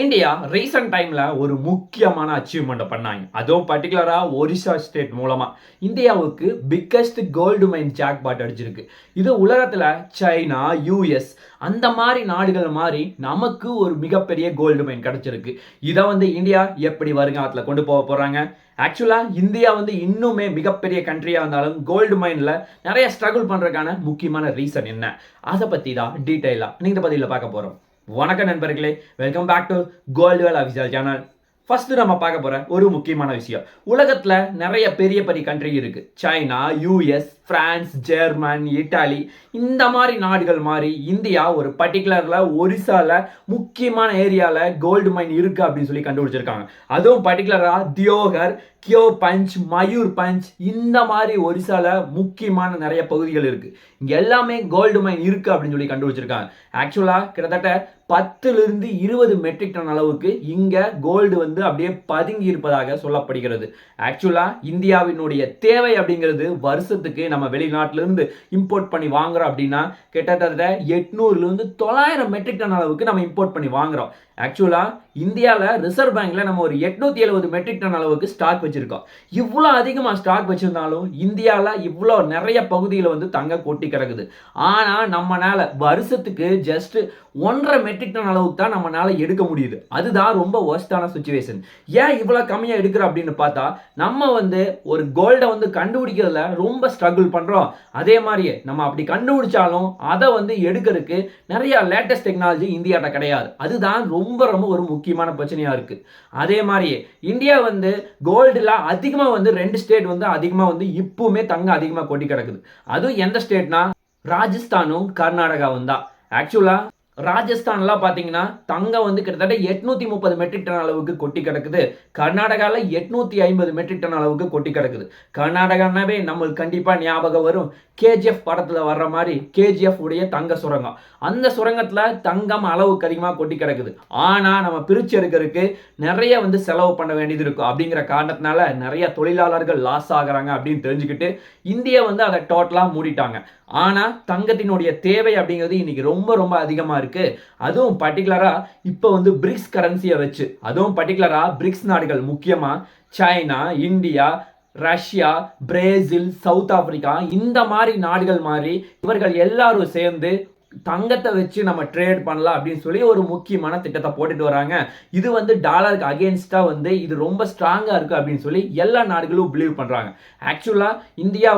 India recent டைம்ல ஒரு முக்கியமான அச்சீவ்மெண்ட் பண்ணாங்க. அதுவும் பர்டிகுலரா ஒரிசா ஸ்டேட் மூலமா இந்தியாவுக்கு பிக்கஸ்ட் கோல்டு மைன் ஜாக்பாட் அடிச்சிருக்கு. இது உலகத்துல சைனா, யுஎஸ் அந்த மாதிரி நாடுகள் மாதிரி நமக்கு ஒரு மிகப்பெரிய கோல்டு மைன் கிடைச்சிருக்கு. இதை இந்தியா எப்படி வருங்காலத்துல கொண்டு போக போறாங்க? ஆக்சுவலா இந்தியா இன்னுமே மிகப்பெரிய கண்ட்ரியா இருந்தாலும் கோல்டு மைன்ல நிறைய ஸ்ட்ரகிள் பண்றதுக்கான முக்கியமான ரீசன் என்ன? அதை பத்தி தான் டீடைலா நீங்க பதில பார்க்க போறோம். வணக்கம் நண்பர்களே, welcome back to Goldwell official channel. First நம்ம பார்க்க போற ஒரு முக்கியமான விஷயம், உலகத்துல நிறைய பெரிய பெரிய கண்ட்ரி இருக்கு. China, US, France, German, Italy இந்த மாதிரி நாடுகள் மாதிரி இந்தியா ஒரு பர்டிகுலர்ல ஒரிசால முக்கியமான ஏரியால கோல்டு மைன் இருக்கு அப்படின்னு சொல்லி கண்டுபிடிச்சிருக்காங்க. அதுவும் பர்டிகுலரா தியோகர், கியோ பஞ்ச், மயூர் பஞ்ச் இந்த மாதிரி ஒரிசால முக்கியமான நிறைய பகுதிகள் இருக்கு. இங்க எல்லாமே கோல்டு மைன் இருக்கு அப்படின்னு சொல்லி கண்டுபிடிச்சிருக்காங்க. ஆக்சுவலா கிட்டத்தட்ட 10 to 20 மெட்ரிக் டன் அளவுக்கு இங்க கோல்டு அப்படியே பதுங்கி இருப்பதாக சொல்லப்படுகிறது. ஆக்சுவலா இந்தியாவினுடைய தேவை அப்படிங்கிறது வருஷத்துக்கு நம்ம வெளிநாட்டில இருந்து இம்போர்ட் பண்ணி வாங்குறோம் அப்படின்னா கிட்டத்தட்ட 800 to 900 மெட்ரிக் டன் அளவுக்கு நம்ம இம்போர்ட் பண்ணி வாங்குறோம். ஆக்சுவலா இந்தியாவில் ரிசர்வ் பேங்க்ல நம்ம ஒரு 870 மெட்ரிக் டன் அளவுக்கு ஸ்டாக் வச்சிருக்கோம். இவ்வளோ அதிகமாக ஸ்டாக் வச்சிருந்தாலும் இந்தியாவில் இவ்வளோ நிறைய பகுதியில் தங்க கொட்டி கிடக்குது. ஆனால் நம்மளால வருஷத்துக்கு ஜஸ்ட் 1.5 மெட்ரிக் டன் அளவுக்கு தான் நம்மளால எடுக்க முடியுது. அதுதான் ரொம்ப ஒர்ஸ்டான சுச்சுவேஷன். ஏன் இவ்வளோ கம்மியாக எடுக்கிறோம் அப்படின்னு பார்த்தா, நம்ம ஒரு கோல்டை கண்டுபிடிக்கிறதுல ரொம்ப ஸ்ட்ரகிள் பண்ணுறோம். அதே மாதிரியே நம்ம அப்படி கண்டுபிடிச்சாலும் அதை எடுக்கிறதுக்கு நிறைய லேட்டஸ்ட் டெக்னாலஜி இந்தியாட்ட கிடையாது. அதுதான் ரொம்ப ரொம்ப ஒரு முக்கியமான பிரச்சனையா இருக்கு. அதே மாதிரியே இந்தியா கோல்டுல அதிகமா 2 ஸ்டேட் அதிகமா இப்பவுமே தங்க அதிகமா கொட்டி கிடக்குது. அதுவும் எந்த ஸ்டேட்னா ராஜஸ்தானும் கர்நாடகாவும் தான். ஆக்சுவலா ராஜஸ்தான்லாம் பார்த்தீங்கன்னா தங்கம் கிட்டத்தட்ட 830 மெட்ரிக் டன் அளவுக்கு கொட்டி கிடக்குது. கர்நாடகாவில் 850 மெட்ரிக் டன் அளவுக்கு கொட்டி கிடக்குது. கர்நாடகானாவே நம்மளுக்கு கண்டிப்பாக ஞாபகம் வரும், கேஜிஎஃப் படத்தில் வர்ற மாதிரி கேஜிஎஃப் உடைய தங்க சுரங்கம். அந்த சுரங்கத்தில் தங்கம் அளவுக்கு அதிகமாக கொட்டி கிடக்குது. ஆனால் நம்ம பிரிச்சு எடுக்கிறதுக்கு நிறைய செலவு பண்ண வேண்டியது இருக்கும். அப்படிங்கிற காரணத்தினால நிறைய தொழிலாளர்கள் லாஸ் ஆகுறாங்க அப்படின்னு தெரிஞ்சுக்கிட்டு இந்தியா அதை டோட்டலாக மூடிட்டாங்க. ஆனால் தங்கத்தினுடைய தேவை அப்படிங்கிறது இன்னைக்கு ரொம்ப ரொம்ப அதிகமாக இருக்கு. அதுவும் பர்டிகுலரா இப்போ பிரிக்ஸ் கரன்சியை வச்சு, அதுவும் பர்டிகுலரா பிரிக்ஸ் நாடுகள் முக்கியமா China, India, Russia, Brazil, south Africa இந்த மாதிரி நாடுகள் மாதிரி இவர்கள் எல்லாரும் சேர்ந்து தங்கத்தை வச்சு நம்ம ட்ரேட் பண்ணலாம் அப்படின்னு சொல்லி ஒரு முக்கியமான திட்டத்தை போட்டுட்டு வராங்க. இது டாலருக்கு அகேன்ஸ்டா இது ரொம்ப ஸ்ட்ராங்கா இருக்கு அப்படின்னு சொல்லி எல்லா நாடுகளும் பிலீவ் பண்றாங்க. ஆக்சுவலா இந்தியா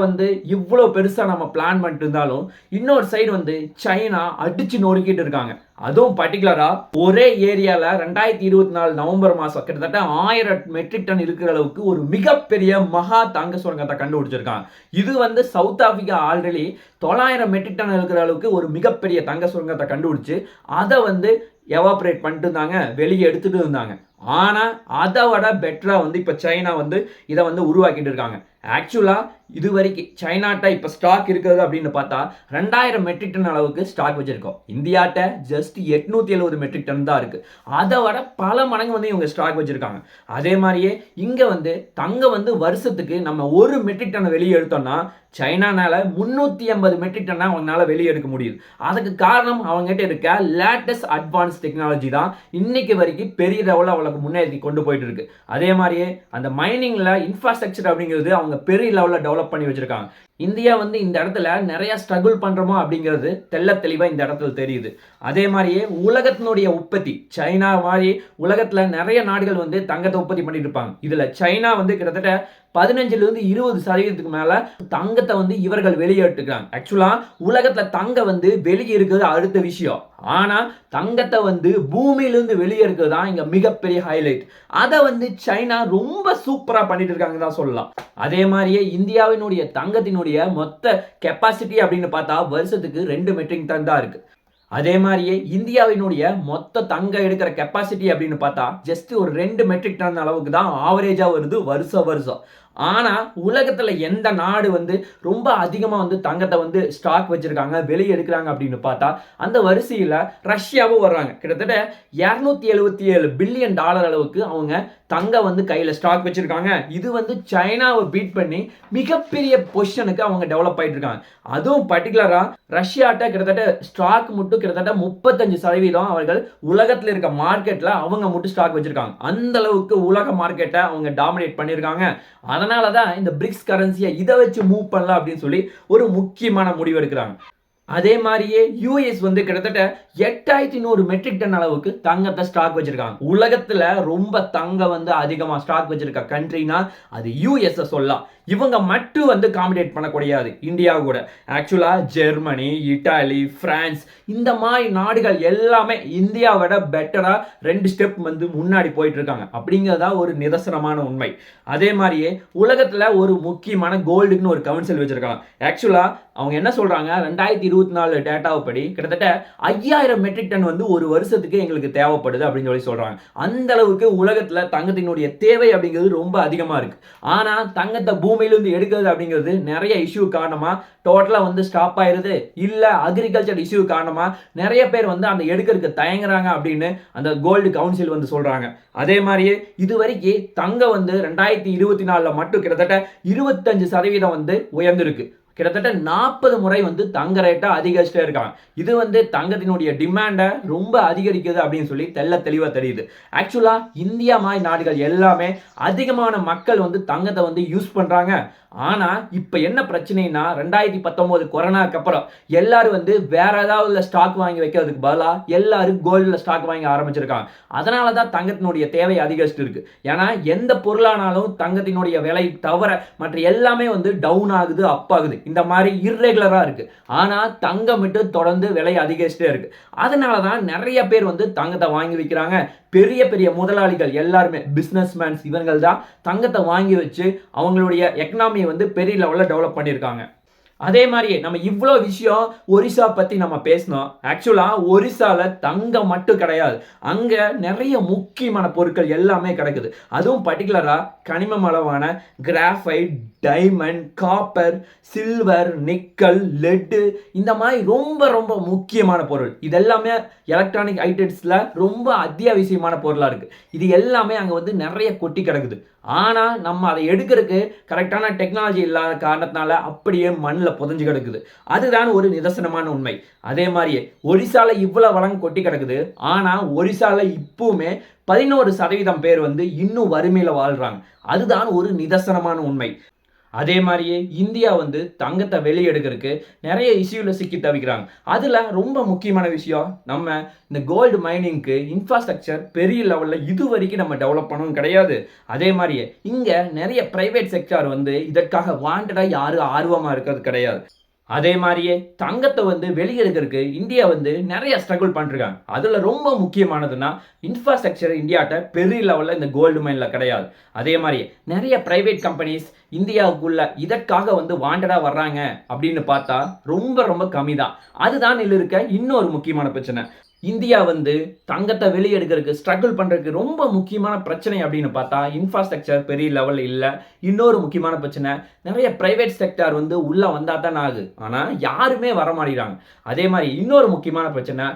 இவ்வளவு பெருசா நம்ம பிளான் பண்ணிட்டு இருந்தாலும் இன்னொரு சைடு சைனா அடிச்சு நொறுக்கிட்டு இருக்காங்க. அதுவும் பர்டிகுலரா ஒரே ஏரியால 2024 நவம்பர் மாசம் கிட்டத்தட்ட 1000 மெட்ரிக் டன் இருக்கிற அளவுக்கு ஒரு மிகப்பெரிய மகா தங்க சுரங்கத்தை கண்டுபிடிச்சிருக்காங்க. இது South Africa already 900 metric ton இருக்கிற அளவுக்கு ஒரு மிகப்பெரிய தங்க சுரங்கத்தை கண்டுபிடிச்சு அதை எவாபரேட் பண்ணிட்டு இருந்தாங்க, வெளியே எடுத்துட்டு இருந்தாங்க. ஆனா அதை விட பெட்டரா இப்ப சைனா இதை உருவாக்கிட்டு இருக்காங்க. ஆக்சுவலா இது வரைக்கும் சைனாட்ட இப்ப ஸ்டாக் இருக்கிறது அப்படின்னு பார்த்தா 2000 மெட்ரிக் டன் அளவுக்கு ஸ்டாக் வச்சிருக்கோம். இந்தியாட்ட ஜஸ்ட் 870 மெட்ரிக் டன் தான் இருக்கு. அதை விட பல மடங்கு இவங்க ஸ்டாக் வச்சிருக்காங்க. அதே மாதிரியே இங்க தங்க வருஷத்துக்கு நம்ம 1 மெட்ரிக் டன் வெளியே எடுத்தோம்னா சைனானால 380 மெட்ரிக் டன் அவங்களால வெளியே எடுக்க முடியுது. அதுக்கு காரணம் அவங்ககிட்ட இருக்க லேட்டஸ்ட் அட்வான்ஸ் டெக்னாலஜி தான் இன்னைக்கு வரைக்கும் பெரிய லெவலில் அவளுக்கு முன்னேறி கொண்டு போயிட்டு இருக்கு. அதே மாதிரியே அந்த மைனிங்ல இன்ஃப்ராஸ்ட்ரக்சர் அப்படிங்கிறது அவங்க பெரிய லெவலில் டெவலப் பண்ணி வச்சிருக்காங்க. இந்தியா இந்த இடத்துல நிறைய ஸ்ட்ரகிள் பண்றோமோ அப்படிங்கிறது தெள்ள தெளிவா இந்த இடத்துல தெரியுது. அதே மாதிரியே உலகத்தினுடைய உற்பத்தி சைனா மாதிரி உலகத்துல நிறைய நாடுகள் தங்கத்தை உற்பத்தி பண்ணிட்டு இருப்பாங்க. இதுல சைனா கிட்டத்தட்ட 15-20% மேல தங்கத்தை இவர்கள் வெளியேற்றுக்கிறாங்க. ஆக்சுவலா உலகத்துல தங்க வெளியே இருக்கிறது அடுத்த விஷயம். ஆனா தங்கத்தை பூமியிலிருந்து வெளியே இருக்கிறது தான் இங்க மிகப்பெரிய ஹைலைட். அதை சைனா ரொம்ப சூப்பரா பண்ணிட்டு இருக்காங்க தான் சொல்லலாம். அதே மாதிரியே இந்தியாவினுடைய தங்கத்தினுடைய மொத்த கெப்பாசிட்டி அப்படின்னு பார்த்தா வருஷத்துக்கு 2 மெட்ரிக் டன் தான் இருக்கு. அதே மாதிரியே இந்தியாவினுடைய மொத்த தங்க எடுக்கிற கெப்பாசிட்டி அப்படின்னு பார்த்தா ஜஸ்ட் ஒரு 2 மெட்ரிக் டன் அளவுக்கு தான் ஆவரேஜா வருது வருஷம். ஆனா உலகத்துல எந்த நாடு வந்து ரொம்ப அதிகமா வந்து தங்கத்தை வந்து ஸ்டாக் வச்சிருக்காங்க, வெளியே எடுக்கிறாங்க அப்படின்னு பார்த்தா அந்த வரிசையில ரஷ்யாவும் வர்றாங்க. கிட்டத்தட்ட 277 பில்லியன் டாலர் அளவுக்கு அவங்க தங்கம் வந்து கையில ஸ்டாக் வச்சிருக்காங்க. இது வந்து சைனாவை பீட் பண்ணி மிகப்பெரிய பொசிஷனுக்கு அவங்க டெவலப் ஆயிட்டு இருக்காங்க. அதுவும் பர்டிகுலரா ரஷ்யாட்ட கிட்டத்தட்ட ஸ்டாக் மட்டும் கிட்டத்தட்ட 35% அவர்கள் உலகத்தில் இருக்க மார்க்கெட்ல அவங்க மட்டும் ஸ்டாக் வச்சிருக்காங்க. அந்த அளவுக்கு உலக மார்க்கெட்டை அவங்க டாமினேட் பண்ணியிருக்காங்க. அதனால தான் இந்த பிரிக்ஸ் கரன்சியை இதை வச்சு மூவ் பண்ணலாம் அப்படின்னு சொல்லி ஒரு முக்கியமான முடிவு எடுக்கிறாங்க. அதே மாதிரியே யூஎஸ் வந்து கிட்டத்தட்ட 8100 மெட்ரிக் டன் அளவுக்கு தங்கத்தை ஸ்டாக் வச்சிருக்காங்க. உலகத்துல ரொம்ப தங்கம் வந்து அதிகமா ஸ்டாக் வச்சிருக்க கண்ட்ரினா அது யூஎஸ் சொல்லலாம். இவங்க மட்டும் வந்து காம்படேட் பண்ணக்கூடாது இந்தியா கூட. ஆக்சுவலா ஜெர்மனி, இட்டாலி, பிரான்ஸ் இந்த மாதிரி நாடுகள் எல்லாமே இந்தியாவோட பெட்டரா 2 ஸ்டெப் வந்து முன்னாடி போயிட்டு இருக்காங்க. அப்படிங்கிறதா ஒரு நிதர்சனமான உண்மை. அதே மாதிரியே உலகத்துல ஒரு முக்கியமான கோல்டுன்னு ஒரு கவுன்சில் வச்சிருக்காங்க. ஆக்சுவலா அவங்க என்ன சொல்றாங்க, 2024 டேட்டாவை படி கிட்டத்தட்ட 5000 மெட்ரிக் டன் வந்து ஒரு வருஷத்துக்கு எங்களுக்கு தேவைப்படுது அப்படின்னு சொல்லி சொல்றாங்க. அந்த அளவுக்கு உலகத்துல தங்கத்தினுடைய தேவை அப்படிங்கிறது ரொம்ப அதிகமா இருக்கு. ஆனா தங்கத்தை பூமியிலிருந்து எடுக்கிறது அப்படிங்கிறது நிறைய இஷ்யூ காரணமா டோட்டலா வந்து ஸ்டாப் ஆயிருது. இல்ல அக்ரிகல்ச்சர் இஷ்யூ காரணமா நிறைய பேர் வந்து அந்த எடுக்கிறதுக்கு தயங்குறாங்க அப்படின்னு அந்த கோல்டு கவுன்சில் வந்து சொல்றாங்க. அதே மாதிரியே இதுவரைக்கும் தங்கம் வந்து 2024 மட்டும் கிட்டத்தட்ட 25% வந்து உயர்ந்திருக்கு. கிட்டத்தட்ட 40 முறை வந்து தங்க ரேட்டை அதிகரிச்சுட்டே இருக்காங்க. இது வந்து தங்கத்தினுடைய டிமாண்டை ரொம்ப அதிகரிக்குது அப்படின்னு சொல்லி தெளிவாக தெரியுது. ஆக்சுவலா இந்தியா மாதிரி நாடுகள் எல்லாமே அதிகமான மக்கள் வந்து தங்கத்தை வந்து யூஸ் பண்றாங்க. ஆனா இப்ப என்ன பிரச்சனைனா 2019 கொரோனாக்கு அப்புறம் எல்லாரும் வந்து வேற ஏதாவது ஸ்டாக் வாங்கி வைக்கிறதுக்கு பதிலா எல்லாரும் கோல்டுல ஸ்டாக் வாங்கி ஆரம்பிச்சிருக்காங்க. அதனாலதான் தங்கத்தினுடைய தேவை அதிகரிச்சுட்டு இருக்கு. ஏன்னா எந்த பொருளானாலும் தங்கத்தினுடைய விலை தவிர மற்ற எல்லாமே வந்து டவுன் ஆகுது, அப் ஆகுது. இந்த மாதிரி இர்ரெகுலரா இருக்கு. ஆனா தங்கம் மட்டும் தொடர்ந்து விலை அதிகரிச்சுட்டே இருக்கு. அதனாலதான் நிறைய பேர் வந்து தங்கத்தை வாங்கி வைக்கிறாங்க. பெரிய பெரிய முதலாளிகள் எல்லாருமே பிசினஸ்மேன்ஸ் இவங்கள் தான் தங்கத்தை வாங்கி வச்சு அவங்களுடைய எக்கனாமியை வந்து பெரிய லெவலில் டெவலப் பண்ணியிருக்காங்க. அதே மாதிரியே நம்ம இவ்வளோ விஷயம் ஒரிசா பற்றி நம்ம பேசணும். ஆக்சுவலாக ஒரிசாவில் தங்கம் மட்டும் கிடையாது, அங்கே நிறைய முக்கியமான பொருட்கள் எல்லாமே கிடைக்குது. அதுவும் பர்டிகுலராக கனிம அளவான graphite, diamond, copper, silver, nickel, laddu இந்த மாதிரி ரொம்ப ரொம்ப முக்கியமான பொருள். இது எல்லாமே எலக்ட்ரானிக் ஐட்டம்ஸில் ரொம்ப அத்தியாவசியமான பொருளாக இருக்குது. இது எல்லாமே அங்கே வந்து நிறைய கொட்டி கிடக்குது. ஆனால் நம்ம அதை எடுக்கிறதுக்கு கரெக்டான டெக்னாலஜி இல்லாத காரணத்தினால அப்படியே மண்ணில் புதஞ்சு கிடக்குது. அதுதான் ஒரு நிதர்சனமான உண்மை. அதே மாதிரியே ஒரிசால இவ்வளவு வளம் கொட்டி கிடக்குது. ஆனால் ஒரிசால இப்பவுமே 11% பேர் வந்து இன்னும் வறுமையில வாழ்றாங்க. அதுதான் ஒரு நிதர்சனமான உண்மை. அதே மாதிரியே இந்தியா வந்து தங்கத்தை வெளியெடுக்கிறதுக்கு நிறைய இஷ்யூல சிக்கி தவிக்கிறாங்க. அதுல ரொம்ப முக்கியமான விஷயம், நம்ம இந்த கோல்டு மைனிங்க்கு இன்ஃப்ராஸ்ட்ரக்சர் பெரிய லெவல்ல இது வரைக்கும் நம்ம டெவலப் பண்ணவும் கிடையாது. அதே மாதிரியே இங்க நிறைய பிரைவேட் செக்டார் வந்து இதற்காக வாண்டடா யாரும் ஆர்வமா இருக்கிறது கிடையாது. அதே மாதிரியே தங்கத்தை வந்து வெளியெடுக்கிறதுக்கு இந்தியா வந்து நிறைய ஸ்ட்ரகிள் பண்ணிருக்காங்க. அதுல ரொம்ப முக்கியமானதுன்னா இன்ஃப்ராஸ்ட்ரக்சர் இந்தியாட்ட பெரிய லெவலில் இந்த கோல்டு மைன்ல கிடையாது. அதே மாதிரி நிறைய பிரைவேட் கம்பெனிஸ் இந்தியாவுக்குள்ள இதற்காக வந்து வாண்டடா வர்றாங்க அப்படின்னு பார்த்தா ரொம்ப ரொம்ப கம்மி தான். அதுதான் இதில் இருக்க இன்னொரு முக்கியமான பிரச்சனை. இந்தியா வந்து தங்கத்தை வெளியெடுக்கிறதுக்கு ஸ்ட்ரகிள் பண்றதுக்கு ரொம்ப முக்கியமான பிரச்சனை அப்படின்னு பார்த்தா இன்ஃப்ராஸ்ட்ரக்சர் பெரிய லெவல் இல்லை. இன்னொரு முக்கியமான பிரச்சனை, நிறைய பிரைவேட் செக்டார் வந்து உள்ள வந்தா தான் ஆகுது, ஆனா யாருமே வர மாட்டேங்கிறாங்க. அதே மாதிரி இன்னொரு முக்கியமான பிரச்சனை,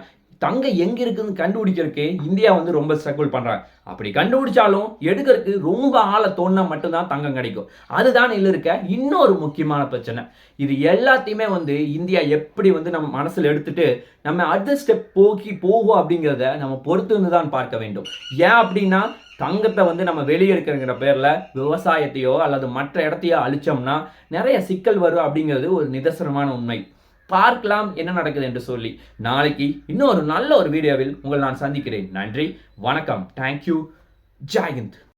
தங்கம் எங்க இருக்குன்னு கண்டுபிடிக்கிறதுக்கு இந்தியா வந்து ரொம்ப ஸ்ட்ரகிள் பண்றாங்க. அப்படி கண்டுபிடிச்சாலும் எடுக்கிறதுக்கு ரொம்ப ஆழ தோணுனா மட்டும்தான் தங்கம் கிடைக்கும். அதுதான் இதுல இருக்க இன்னொரு முக்கியமான பிரச்சனை. இது எல்லாத்தையுமே வந்து இந்தியா எப்படி வந்து நம்ம மனசுல எடுத்துட்டு நம்ம அடுத்த ஸ்டெப் போகும் அப்படிங்கிறத நம்ம பொறுத்து வந்து தான் பார்க்க வேண்டும். ஏன் அப்படின்னா தங்கத்தை வந்து நம்ம வெளியெடுக்கிற பேர்ல விவசாயத்தையோ அல்லது மற்ற இடத்தையோ அழிச்சோம்னா நிறைய சிக்கல் வரும் அப்படிங்கிறது ஒரு நிதர்சனமான உண்மை. பார்க்கலாம் என்ன நடக்குது என்று சொல்லி நாளைக்கு இன்னொரு நல்ல ஒரு வீடியோவில் உங்களை நான் சந்திக்கிறேன். நன்றி, வணக்கம், தேங்க்யூ, ஜெய் ஹிந்த்.